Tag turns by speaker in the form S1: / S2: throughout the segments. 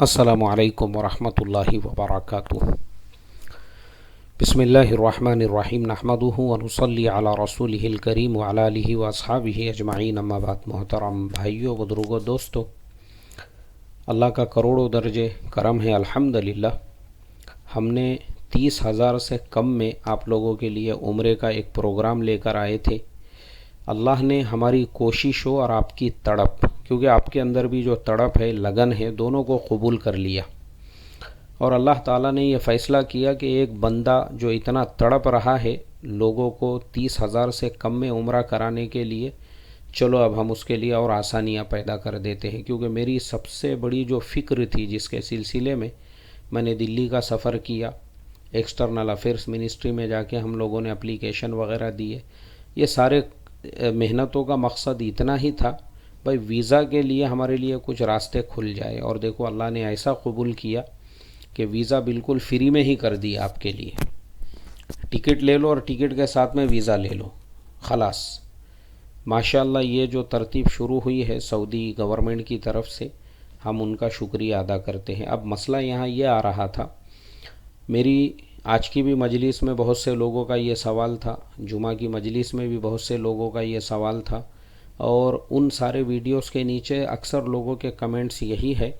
S1: السلام علیکم ورحمۃ اللہ وبرکاتہ۔ بسم اللہ الرحمن الرحیم، نحمدہ ونصلی علی رسولہ الکریم وعلی آلہ واصحابہ اجمعین، اما بعد۔ محترم بھائیوں، بزرگوں، دوستوں، اللہ کا کروڑوں درجے کرم ہے، الحمدللہ۔ ہم نے 30,000 سے کم میں آپ لوگوں کے لیے عمرے کا ایک پروگرام لے کر آئے تھے۔ اللہ نے ہماری کوششوں اور آپ کی تڑپ، کیونکہ آپ کے اندر بھی جو تڑپ ہے، لگن ہے، دونوں کو قبول کر لیا، اور اللہ تعالیٰ نے یہ فیصلہ کیا کہ ایک بندہ جو اتنا تڑپ رہا ہے لوگوں کو 30,000 سے کم میں عمرہ کرانے کے لیے، چلو اب ہم اس کے لیے اور آسانیاں پیدا کر دیتے ہیں۔ کیونکہ میری سب سے بڑی جو فکر تھی، جس کے سلسلے میں نے دلی کا سفر کیا، ایکسٹرنل افیئرس منسٹری میں جا کے ہم لوگوں نے اپلیکیشن وغیرہ دیے، یہ سارے محنتوں کا مقصد اتنا ہی تھا بھائی ویزا کے لیے ہمارے لیے کچھ راستے کھل جائے۔ اور دیکھو اللہ نے ایسا قبول کیا کہ ویزا بالکل فری میں ہی کر دیا آپ کے لیے۔ ٹکٹ لے لو اور ٹکٹ کے ساتھ میں ویزا لے لو، خلاص۔ ماشاءاللہ یہ جو ترتیب شروع ہوئی ہے سعودی گورنمنٹ کی طرف سے، ہم ان کا شکریہ ادا کرتے ہیں۔ اب مسئلہ یہاں یہ آ رہا تھا، میری آج کی بھی مجلس میں بہت سے لوگوں کا یہ سوال تھا، جمعہ کی مجلس میں بھی بہت سے لوگوں کا یہ سوال تھا، اور ان سارے ویڈیوز کے نیچے اکثر لوگوں کے کمنٹس یہی ہے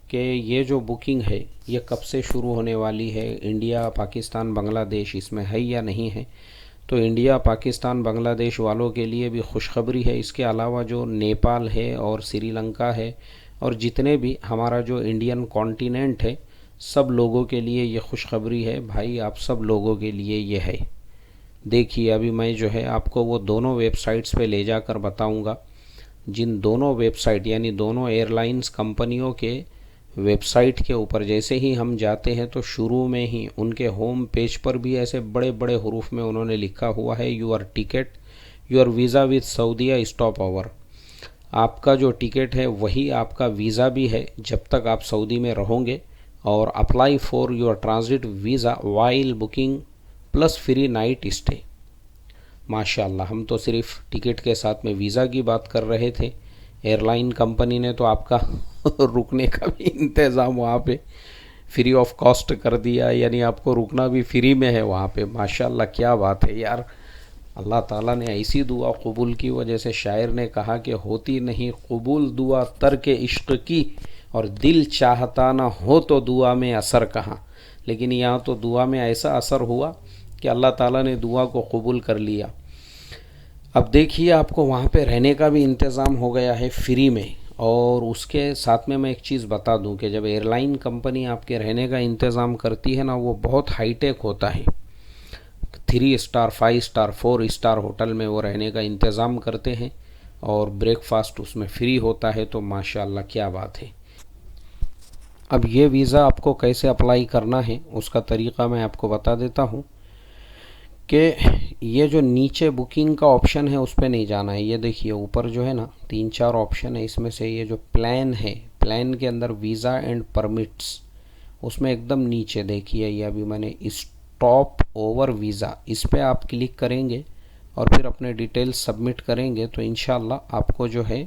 S1: کہ یہ جو بکنگ ہے یہ کب سے شروع ہونے والی ہے، انڈیا، پاکستان، بنگلہ دیش اس میں ہے یا نہیں ہے؟ تو انڈیا، پاکستان، بنگلہ دیش والوں کے لیے بھی خوشخبری ہے۔ اس کے علاوہ جو نیپال ہے اور سری لنکا ہے اور جتنے بھی ہمارا جو انڈین کانٹیننٹ ہے، سب لوگوں کے لیے یہ خوشخبری ہے۔ بھائی آپ سب لوگوں کے لیے یہ ہے۔ دیکھیے ابھی میں جو ہے آپ کو وہ دونوں ویب سائٹس پہ لے جا کر بتاؤں گا، جن دونوں ویب سائٹ یعنی دونوں ایئر لائنز کمپنیوں کے ویب سائٹ کے اوپر جیسے ہی ہم جاتے ہیں تو شروع میں ہی ان کے ہوم پیج پر بھی ایسے بڑے بڑے حروف میں انہوں نے لکھا ہوا ہے، your ticket, your visa with Saudia stopover. آپ کا جو ٹکٹ ہے وہی آپ کا ویزا بھی ہے جب تک آپ سعودی میں رہو گے، اور apply for your transit visa while booking plus free night stay. ماشاءاللہ، ہم تو صرف ٹکٹ کے ساتھ میں ویزا کی بات کر رہے تھے، ایئر لائن کمپنی نے تو آپ کا رکنے کا بھی انتظام وہاں پہ فری آف کاسٹ کر دیا، یعنی آپ کو رکنا بھی فری میں ہے وہاں پہ۔ ماشاءاللہ کیا بات ہے یار، اللہ تعالیٰ نے ایسی دعا قبول کی۔ وجہ سے شاعر نے کہا کہ ہوتی نہیں قبول دعا ترک عشق کی، اور دل چاہتا نہ ہو تو دعا میں اثر کہاں۔ لیکن یہاں تو دعا میں ایسا اثر ہوا کہ اللہ تعالیٰ نے دعا کو قبول کر لیا۔ اب دیکھیے آپ کو وہاں پہ رہنے کا بھی انتظام ہو گیا ہے فری میں، اور اس کے ساتھ میں ایک چیز بتا دوں کہ جب ایئر لائن کمپنی آپ کے رہنے کا انتظام کرتی ہے نا، وہ بہت ہائی ٹیک ہوتا ہے۔ 3 اسٹار، 5 اسٹار، 4 اسٹار ہوٹل میں وہ رہنے کا انتظام کرتے ہیں، اور بریک فاسٹ اس میں فری ہوتا ہے۔ تو ماشاءاللہ کیا بات ہے۔ اب یہ ویزا آپ کو کیسے اپلائی کرنا ہے اس کا طریقہ میں آپ کو بتا دیتا ہوں کہ یہ جو نیچے بکنگ کا آپشن ہے اس پہ نہیں جانا ہے۔ یہ دیکھیے اوپر جو ہے نا 3-4 آپشن ہے، اس میں سے یہ جو پلان ہے، پلان کے اندر ویزا اینڈ پرمٹس، اس میں ایک دم نیچے دیکھیے یہ ابھی میں نے اسٹاپ اوور ویزا، اس پہ آپ کلک کریں گے اور پھر اپنے ڈیٹیلز سبمٹ کریں گے تو انشاءاللہ آپ کو جو ہے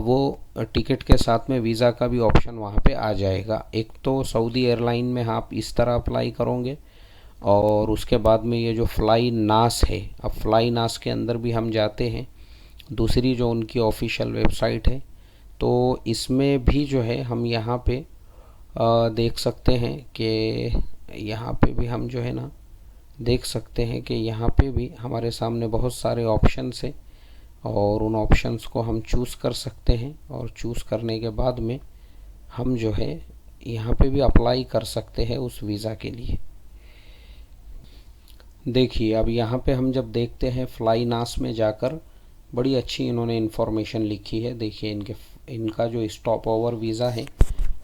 S1: وہ ٹکٹ کے ساتھ میں ویزا کا بھی آپشن وہاں پہ آ جائے گا۔ ایک تو سعودی ایئر لائن میں آپ اس طرح اپلائی کرو گے، اور اس کے بعد میں یہ جو فلائی ناس ہے، اب فلائی ناس کے اندر بھی ہم جاتے ہیں، دوسری جو ان کی آفیشیل ویب سائٹ ہے، تو اس میں بھی جو ہے ہم یہاں پہ دیکھ سکتے ہیں کہ یہاں پہ بھی ہم جو ہے نا دیکھ سکتے ہیں کہ یہاں پہ بھی ہمارے سامنے بہت سارے آپشنس ہیں، اور ان آپشنس کو ہم چوز کر سکتے ہیں، اور چوز کرنے کے بعد میں ہم جو ہے یہاں پہ بھی اپلائی کر سکتے ہیں اس ویزا کے لیے۔ دیکھیے اب یہاں پہ ہم جب دیکھتے ہیں فلائی ناس میں جا کر، بڑی اچھی انہوں نے انفارمیشن لکھی ہے۔ دیکھیے ان کا جو اسٹاپ اوور ویزا ہے،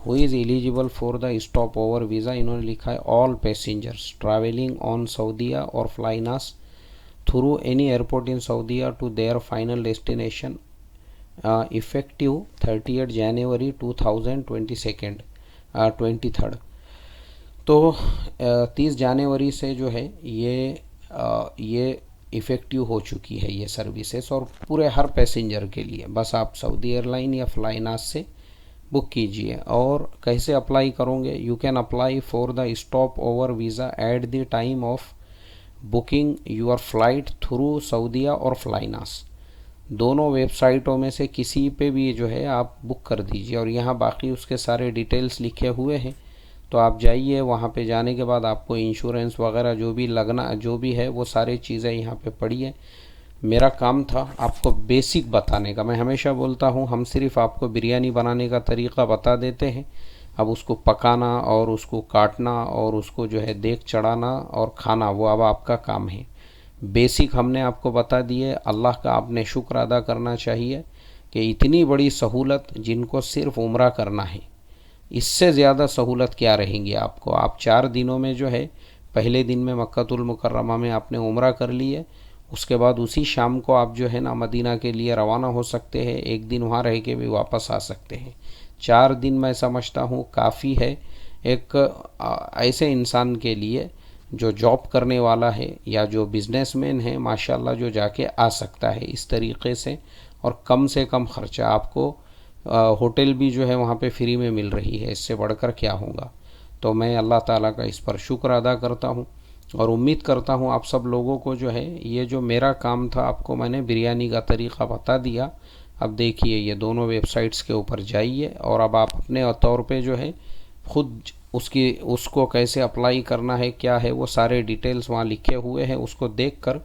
S1: who is eligible for the stopover visa, انہوں نے لکھا ہے آل پیسنجرز ٹریولنگ آن سعودیہ اور flynas through any airport in Saudia to their final destination effective 30 January 2023۔ تو 30 جنوری سے جو ہے یہ ایفیکٹیو ہو چکی ہے یہ سروسز، اور پورے ہر پیسنجر کے لیے۔ بس آپ سعودی ایئر لائن یا فلائی ناس سے بک کیجئے. اور کیسے اپلائی کروں گے؟ You can apply for the stopover visa at the time of booking your flight through Saudia اور فلائناس. دونوں ویب سائٹوں میں سے کسی پہ بھی جو ہے آپ بک کر دیجئے. اور یہاں باقی اس کے سارے ڈیٹیلز لکھے ہوئے ہیں، تو آپ جائیے. وہاں پہ جانے کے بعد آپ کو انشورنس وغیرہ جو بھی لگنا جو بھی ہے وہ سارے چیزیں یہاں پہ پڑھیے. میرا کام تھا آپ کو بیسک بتانے کا. میں ہمیشہ بولتا ہوں ہم صرف آپ کو بریانی بنانے کا طریقہ بتا دیتے ہیں، اب اس کو پکانا اور اس کو کاٹنا اور اس کو جو ہے دیگ چڑھانا اور کھانا وہ اب آپ کا کام ہے. بیسک ہم نے آپ کو بتا دیے. اللہ کا آپ نے شکر ادا کرنا چاہیے کہ اتنی بڑی سہولت جن کو صرف عمرہ کرنا ہے، اس سے زیادہ سہولت کیا رہیں گی آپ کو. آپ 4 دنوں میں جو ہے پہلے دن میں مکہ المکرمہ میں آپ نے عمرہ کر لیے، اس کے بعد اسی شام کو آپ جو ہے نا مدینہ کے لیے روانہ ہو سکتے ہیں. 1 دن وہاں رہ کے بھی واپس آ سکتے ہیں. 4 دن میں سمجھتا ہوں کافی ہے ایک ایسے انسان کے لیے جو جاب کرنے والا ہے یا جو بزنس مین ہے، ماشاءاللہ جو جا کے آ سکتا ہے اس طریقے سے. اور کم سے کم خرچہ آپ کو ہوٹل بھی جو ہے وہاں پہ فری میں مل رہی ہے، اس سے بڑھ کر کیا ہوگا. تو میں اللہ تعالیٰ کا اس پر شکر ادا کرتا ہوں اور امید کرتا ہوں آپ سب لوگوں کو جو ہے یہ جو میرا کام تھا آپ کو میں نے بریانی کا طریقہ بتا دیا. اب دیکھیے یہ دونوں ویب سائٹس کے اوپر جائیے اور اب آپ اپنے طور پہ جو ہے خود اس کو کیسے اپلائی کرنا ہے کیا ہے وہ سارے ڈیٹیلز وہاں لکھے ہوئے ہیں، اس کو دیکھ کر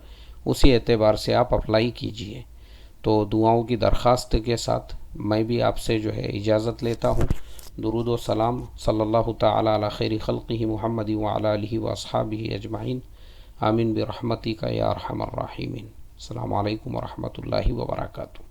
S1: اسی اعتبار سے آپ اپلائی کیجئے. تو دعاؤں کی درخواست کے ساتھ میں بھی آپ سے جو ہے اجازت لیتا ہوں. درود و سلام صلی اللہ تعالی علی خیر خلقہ محمد وعلی آلہ واصحابہ اجمعین. آمین برحمتک یا ارحم الراحمین. السلام علیکم ورحمۃ اللہ وبرکاتہ.